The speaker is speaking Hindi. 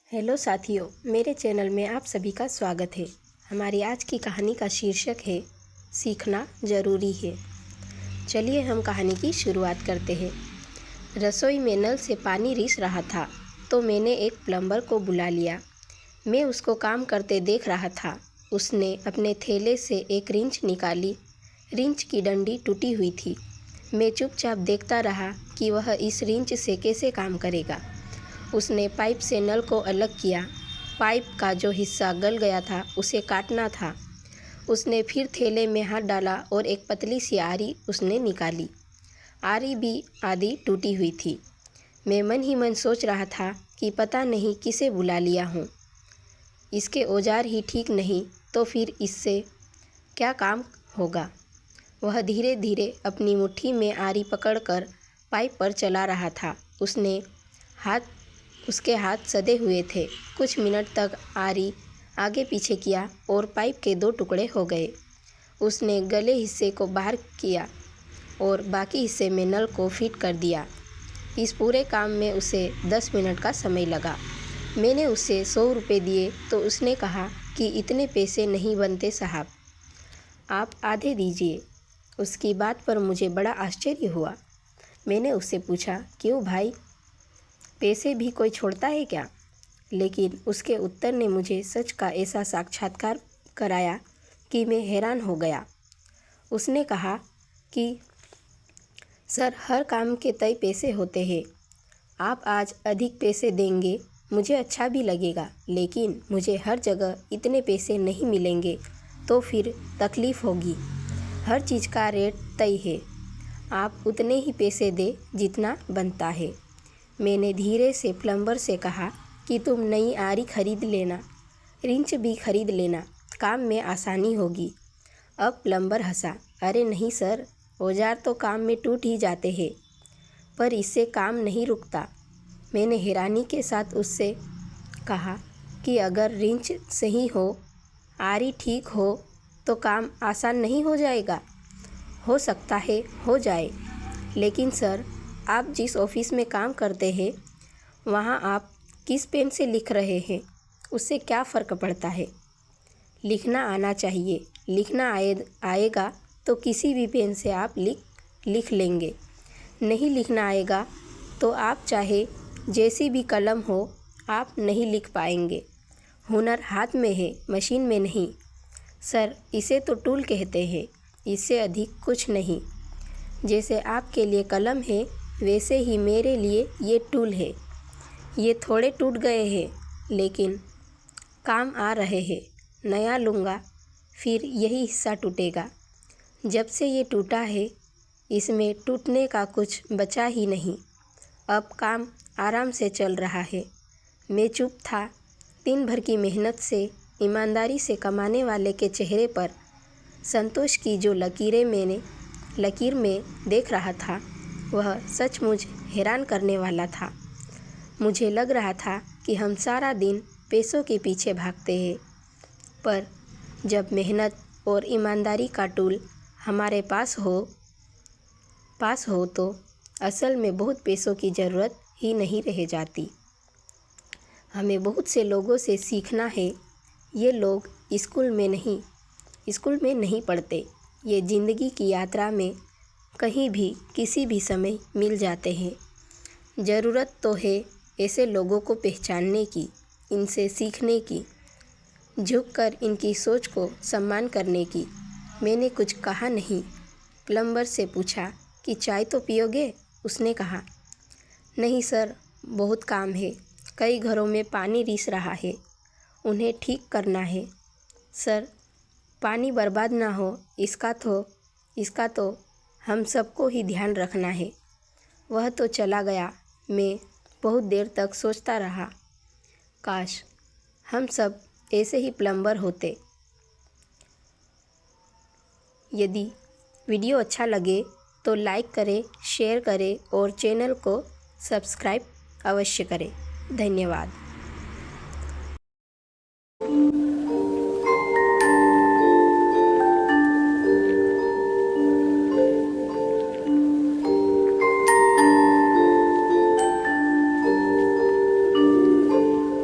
हेलो साथियों, मेरे चैनल में आप सभी का स्वागत है। हमारी आज की कहानी का शीर्षक है सीखना ज़रूरी है। चलिए हम कहानी की शुरुआत करते हैं। रसोई में नल से पानी रिस रहा था तो मैंने एक प्लम्बर को बुला लिया। मैं उसको काम करते देख रहा था। उसने अपने थैले से एक रिंच निकाली। रिंच की डंडी टूटी हुई थी। मैं चुपचाप देखता रहा कि वह इस रिंच से कैसे काम करेगा। उसने पाइप से नल को अलग किया। पाइप का जो हिस्सा गल गया था उसे काटना था। उसने फिर थैले में हाथ डाला और एक पतली सी आरी उसने निकाली। आरी भी आधी टूटी हुई थी। मैं मन ही मन सोच रहा था कि पता नहीं किसे बुला लिया हूँ। इसके औजार ही ठीक नहीं तो फिर इससे क्या काम होगा। वह धीरे धीरे अपनी मुट्ठी में आरी पकड़कर पाइप पर चला रहा था। उसके हाथ सधे हुए थे। कुछ मिनट तक आरी आगे पीछे किया और पाइप के 2 टुकड़े हो गए। उसने गले हिस्से को बाहर किया और बाकी हिस्से में नल को फिट कर दिया। इस पूरे काम में उसे 10 मिनट का समय लगा। मैंने उसे 100 रुपये दिए तो उसने कहा कि इतने पैसे नहीं बनते साहब, आप आधे दीजिए। उसकी बात पर मुझे बड़ा आश्चर्य हुआ। मैंने उससे पूछा, क्यों भाई, पैसे भी कोई छोड़ता है क्या? लेकिन उसके उत्तर ने मुझे सच का ऐसा साक्षात्कार कराया कि मैं हैरान हो गया। उसने कहा कि सर, हर काम के तय पैसे होते हैं। आप आज अधिक पैसे देंगे, मुझे अच्छा भी लगेगा, लेकिन मुझे हर जगह इतने पैसे नहीं मिलेंगे तो फिर तकलीफ़ होगी। हर चीज़ का रेट तय है। आप उतने ही पैसे दें जितना बनता है। मैंने धीरे से प्लम्बर से कहा कि तुम नई आरी खरीद लेना, रिंच भी खरीद लेना, काम में आसानी होगी। अब प्लम्बर हंसा। अरे नहीं सर, औजार तो काम में टूट ही जाते हैं, पर इससे काम नहीं रुकता। मैंने हैरानी के साथ उससे कहा कि अगर रिंच सही हो, आरी ठीक हो तो काम आसान नहीं हो जाएगा? हो सकता है हो जाए, लेकिन सर, आप जिस ऑफ़िस में काम करते हैं वहाँ आप किस पेन से लिख रहे हैं, उससे क्या फ़र्क पड़ता है? लिखना आना चाहिए। लिखना आएगा तो किसी भी पेन से आप लिख लेंगे। नहीं लिखना आएगा तो आप चाहे जैसी भी कलम हो, आप नहीं लिख पाएंगे। हुनर हाथ में है, मशीन में नहीं। सर, इसे तो टूल कहते हैं, इससे अधिक कुछ नहीं। जैसे आपके लिए कलम है वैसे ही मेरे लिए ये टूल है। ये थोड़े टूट गए हैं लेकिन काम आ रहे हैं। नया लूँगा फिर यही हिस्सा टूटेगा। जब से ये टूटा है इसमें टूटने का कुछ बचा ही नहीं। अब काम आराम से चल रहा है। मैं चुप था। दिन भर की मेहनत से ईमानदारी से कमाने वाले के चेहरे पर संतोष की जो लकीर में देख रहा था वह सचमुच हैरान करने वाला था। मुझे लग रहा था कि हम सारा दिन पैसों के पीछे भागते हैं, पर जब मेहनत और ईमानदारी का टूल हमारे पास हो तो असल में बहुत पैसों की ज़रूरत ही नहीं रह जाती। हमें बहुत से लोगों से सीखना है। ये लोग स्कूल में नहीं पढ़ते। ये ज़िंदगी की यात्रा में कहीं भी किसी भी समय मिल जाते हैं। ज़रूरत तो है ऐसे लोगों को पहचानने की, इनसे सीखने की, झुककर इनकी सोच को सम्मान करने की। मैंने कुछ कहा नहीं। प्लम्बर से पूछा कि चाय तो पियोगे? उसने कहा, नहीं सर, बहुत काम है। कई घरों में पानी रिस रहा है, उन्हें ठीक करना है। सर, पानी बर्बाद ना हो इसका तो हम सबको ही ध्यान रखना है। वह तो चला गया। मैं बहुत देर तक सोचता रहा, काश हम सब ऐसे ही प्लम्बर होते। यदि वीडियो अच्छा लगे तो लाइक करें, शेयर करें और चैनल को सब्सक्राइब अवश्य करें। धन्यवाद।